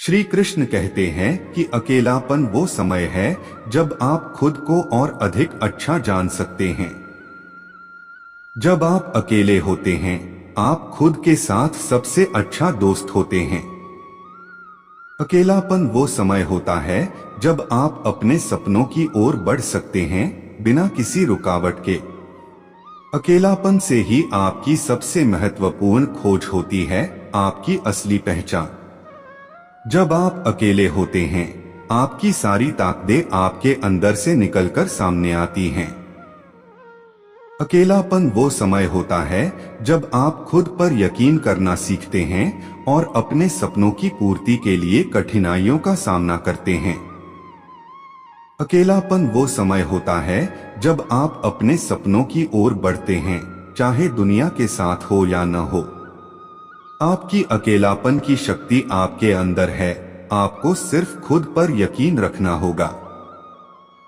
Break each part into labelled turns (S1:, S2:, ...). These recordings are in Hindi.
S1: श्री कृष्ण कहते हैं कि अकेलापन वो समय है जब आप खुद को और अधिक अच्छा जान सकते हैं। जब आप अकेले होते हैं, आप खुद के साथ सबसे अच्छा दोस्त होते हैं। अकेलापन वो समय होता है जब आप अपने सपनों की ओर बढ़ सकते हैं बिना किसी रुकावट के। अकेलापन से ही आपकी सबसे महत्वपूर्ण खोज होती है, आपकी असली पहचान। जब आप अकेले होते हैं, आपकी सारी ताकतें आपके अंदर से निकलकर सामने आती हैं। अकेलापन वो समय होता है जब आप खुद पर यकीन करना सीखते हैं और अपने सपनों की पूर्ति के लिए कठिनाइयों का सामना करते हैं। अकेलापन वो समय होता है जब आप अपने सपनों की ओर बढ़ते हैं, चाहे दुनिया के साथ हो या न हो। आपकी अकेलापन की शक्ति आपके अंदर है, आपको सिर्फ खुद पर यकीन रखना होगा।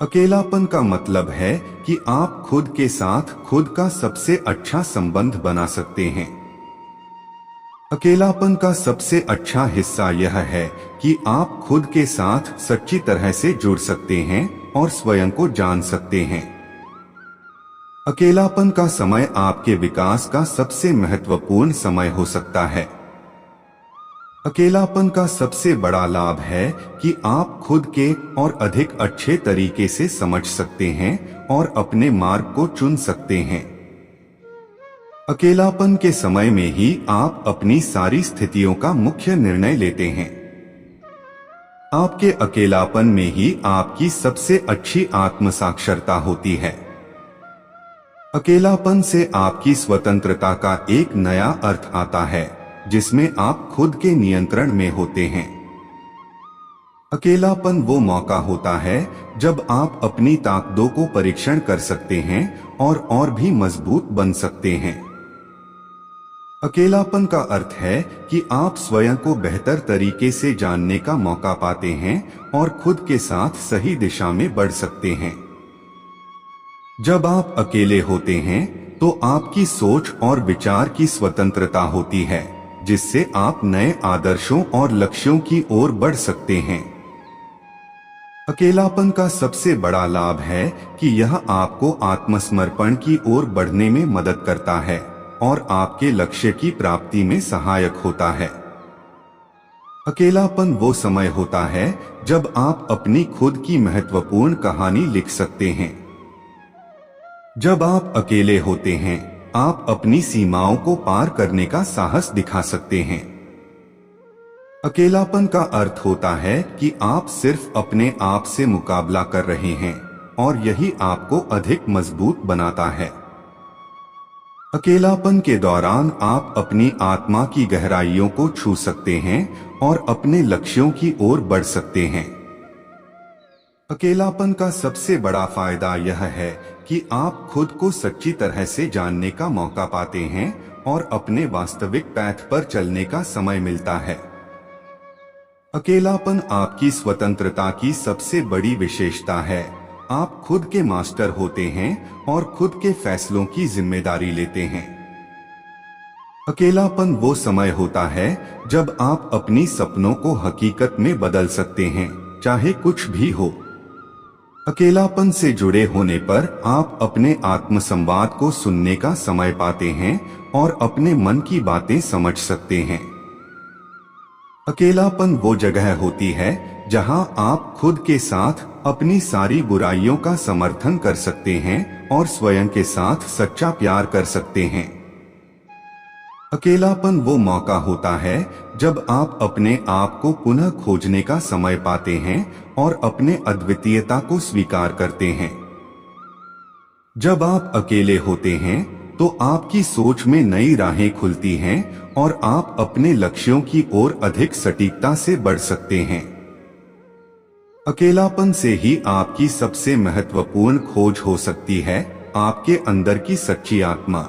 S1: अकेलापन का मतलब है कि आप खुद के साथ खुद का सबसे अच्छा संबंध बना सकते हैं। अकेलापन का सबसे अच्छा हिस्सा यह है कि आप खुद के साथ सच्ची तरह से जुड़ सकते हैं और स्वयं को जान सकते हैं। अकेलापन का समय आपके विकास का सबसे महत्वपूर्ण समय हो सकता है। अकेलापन का सबसे बड़ा लाभ है कि आप खुद के और अधिक अच्छे तरीके से समझ सकते हैं और अपने मार्ग को चुन सकते हैं। अकेलापन के समय में ही आप अपनी सारी स्थितियों का मुख्य निर्णय लेते हैं। आपके अकेलापन में ही आपकी सबसे अच्छी आत्म साक्षरता होती है। अकेलापन से आपकी स्वतंत्रता का एक नया अर्थ आता है, जिसमें आप खुद के नियंत्रण में होते हैं। अकेलापन वो मौका होता है जब आप अपनी ताकतों को परीक्षण कर सकते हैं और भी मजबूत बन सकते हैं। अकेलापन का अर्थ है कि आप स्वयं को बेहतर तरीके से जानने का मौका पाते हैं और खुद के साथ सही दिशा में बढ़ सकते हैं। जब आप अकेले होते हैं तो आपकी सोच और विचार की स्वतंत्रता होती है, जिससे आप नए आदर्शों और लक्ष्यों की ओर बढ़ सकते हैं। अकेलापन का सबसे बड़ा लाभ है कि यह आपको आत्मसमर्पण की ओर बढ़ने में मदद करता है और आपके लक्ष्य की प्राप्ति में सहायक होता है। अकेलापन वो समय होता है जब आप अपनी खुद की महत्वपूर्ण कहानी लिख सकते हैं। जब आप अकेले होते हैं, आप अपनी सीमाओं को पार करने का साहस दिखा सकते हैं। अकेलापन का अर्थ होता है कि आप सिर्फ अपने आप से मुकाबला कर रहे हैं और यही आपको अधिक मजबूत बनाता है। अकेलापन के दौरान आप अपनी आत्मा की गहराइयों को छू सकते हैं और अपने लक्ष्यों की ओर बढ़ सकते हैं। अकेलापन का सबसे बड़ा फायदा यह है कि आप खुद को सच्ची तरह से जानने का मौका पाते हैं और अपने वास्तविक पथ पर चलने का समय मिलता है। अकेलापन आपकी स्वतंत्रता की सबसे बड़ी विशेषता है। आप खुद के मास्टर होते हैं और खुद के फैसलों की जिम्मेदारी लेते हैं। अकेलापन वो समय होता है जब आप अपनी सपनों को हकीकत में बदल सकते हैं, चाहे कुछ भी हो। अकेलापन से जुड़े होने पर आप अपने आत्मसंवाद को सुनने का समय पाते हैं और अपने मन की बातें समझ सकते हैं। अकेलापन वो जगह होती है जहां आप खुद के साथ अपनी सारी बुराइयों का समर्थन कर सकते हैं और स्वयं के साथ सच्चा प्यार कर सकते हैं। अकेलापन वो मौका होता है जब आप अपने आप को पुनः खोजने का समय पाते हैं और अपने अद्वितीयता को स्वीकार करते हैं। जब आप अकेले होते हैं तो आपकी सोच में नई राहें खुलती हैं और आप अपने लक्ष्यों की ओर अधिक सटीकता से बढ़ सकते हैं। अकेलापन से ही आपकी सबसे महत्वपूर्ण खोज हो सकती है, आपके अंदर की सच्ची आत्मा।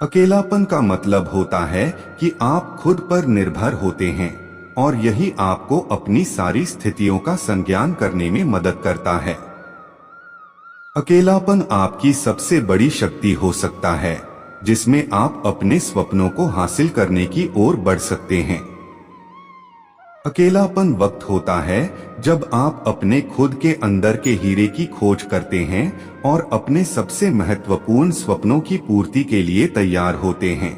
S1: अकेलापन का मतलब होता है कि आप खुद पर निर्भर होते हैं और यही आपको अपनी सारी स्थितियों का संज्ञान करने में मदद करता है। अकेलापन आपकी सबसे बड़ी शक्ति हो सकता है, जिसमें आप अपने सपनों को हासिल करने की ओर बढ़ सकते हैं। अकेलापन वक्त होता है जब आप अपने खुद के अंदर के हीरे की खोज करते हैं और अपने सबसे महत्वपूर्ण सपनों की पूर्ति के लिए तैयार होते हैं।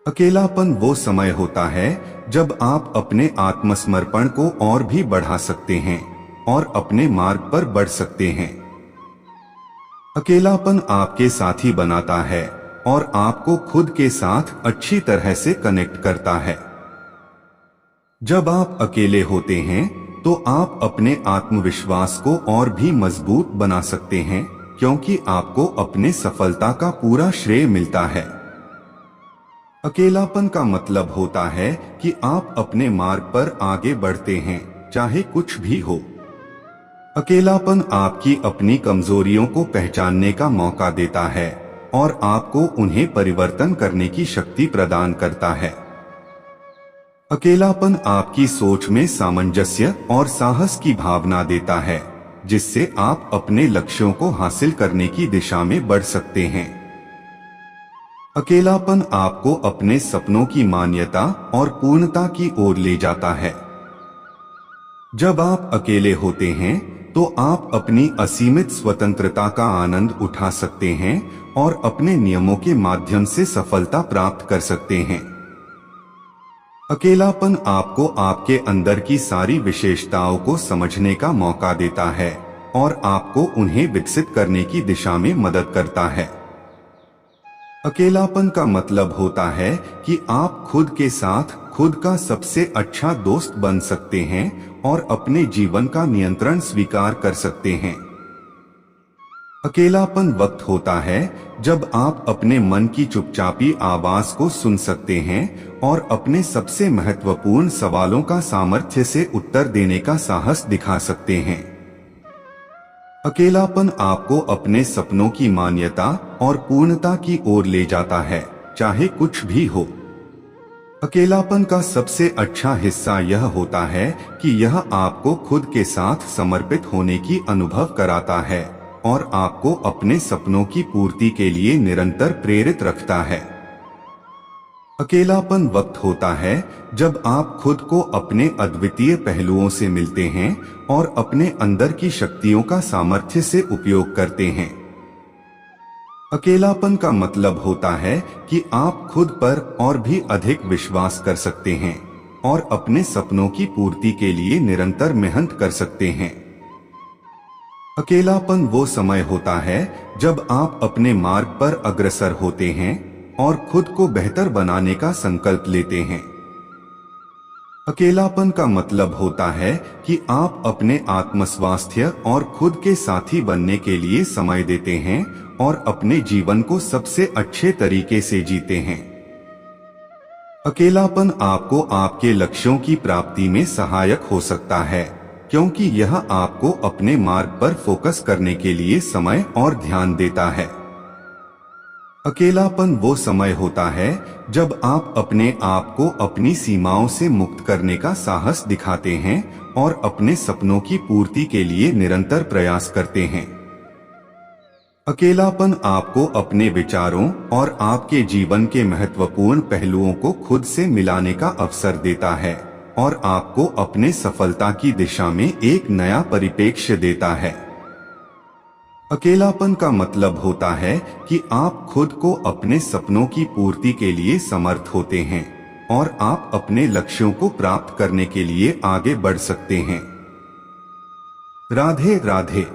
S1: अकेलापन वो समय होता है जब आप अपने आत्मसमर्पण को और भी बढ़ा सकते हैं और अपने मार्ग पर बढ़ सकते हैं। अकेलापन आपके साथी बनाता है और आपको खुद के साथ अच्छी तरह से कनेक्ट करता है। जब आप अकेले होते हैं तो आप अपने आत्मविश्वास को और भी मजबूत बना सकते हैं, क्योंकि आपको अपने सफलता का पूरा श्रेय मिलता है। अकेलापन का मतलब होता है कि आप अपने मार्ग पर आगे बढ़ते हैं, चाहे कुछ भी हो। अकेलापन आपकी अपनी कमजोरियों को पहचानने का मौका देता है और आपको उन्हें परिवर्तन करने की शक्ति प्रदान करता है। अकेलापन आपकी सोच में सामंजस्य और साहस की भावना देता है, जिससे आप अपने लक्ष्यों को हासिल करने की दिशा में बढ़ सकते हैं। अकेलापन आपको अपने सपनों की मान्यता और पूर्णता की ओर ले जाता है। जब आप अकेले होते हैं तो आप अपनी असीमित स्वतंत्रता का आनंद उठा सकते हैं और अपने नियमों के माध्यम से सफलता प्राप्त कर सकते हैं। अकेलापन आपको आपके अंदर की सारी विशेषताओं को समझने का मौका देता है और आपको उन्हें विकसित करने की दिशा में मदद करता है। अकेलापन का मतलब होता है कि आप खुद के साथ खुद का सबसे अच्छा दोस्त बन सकते हैं और अपने जीवन का नियंत्रण स्वीकार कर सकते हैं। अकेलापन वक्त होता है जब आप अपने मन की चुपचापी आवाज को सुन सकते हैं और अपने सबसे महत्वपूर्ण सवालों का सामर्थ्य से उत्तर देने का साहस दिखा सकते हैं। अकेलापन आपको अपने सपनों की मान्यता और पूर्णता की ओर ले जाता है, चाहे कुछ भी हो। अकेलापन का सबसे अच्छा हिस्सा यह होता है कि यह आपको खुद के साथ समर्पित होने की अनुभव कराता है और आपको अपने सपनों की पूर्ति के लिए निरंतर प्रेरित रखता है। अकेलापन वक्त होता है जब आप खुद को अपने अद्वितीय पहलुओं से मिलते हैं और अपने अंदर की शक्तियों का सामर्थ्य से उपयोग करते हैं। अकेलापन का मतलब होता है कि आप खुद पर और भी अधिक विश्वास कर सकते हैं और अपने सपनों की पूर्ति के लिए निरंतर मेहनत कर सकते हैं। अकेलापन वो समय होता है जब आप अपने मार्ग पर अग्रसर होते हैं और खुद को बेहतर बनाने का संकल्प लेते हैं। अकेलापन का मतलब होता है कि आप अपने आत्मस्वास्थ्य और खुद के साथी बनने के लिए समय देते हैं और अपने जीवन को सबसे अच्छे तरीके से जीते हैं। अकेलापन आपको आपके लक्ष्यों की प्राप्ति में सहायक हो सकता है, क्योंकि यह आपको अपने मार्ग पर फोकस करने के लिए समय और ध्यान देता है। अकेलापन वो समय होता है जब आप अपने आप को अपनी सीमाओं से मुक्त करने का साहस दिखाते हैं और अपने सपनों की पूर्ति के लिए निरंतर प्रयास करते हैं। अकेलापन आपको अपने विचारों और आपके जीवन के महत्वपूर्ण पहलुओं को खुद से मिलाने का अवसर देता है और आपको अपने सफलता की दिशा में एक नया परिप्रेक्ष्य देता है। अकेलापन का मतलब होता है कि आप खुद को अपने सपनों की पूर्ति के लिए समर्थ होते हैं और आप अपने लक्ष्यों को प्राप्त करने के लिए आगे बढ़ सकते हैं। राधे राधे।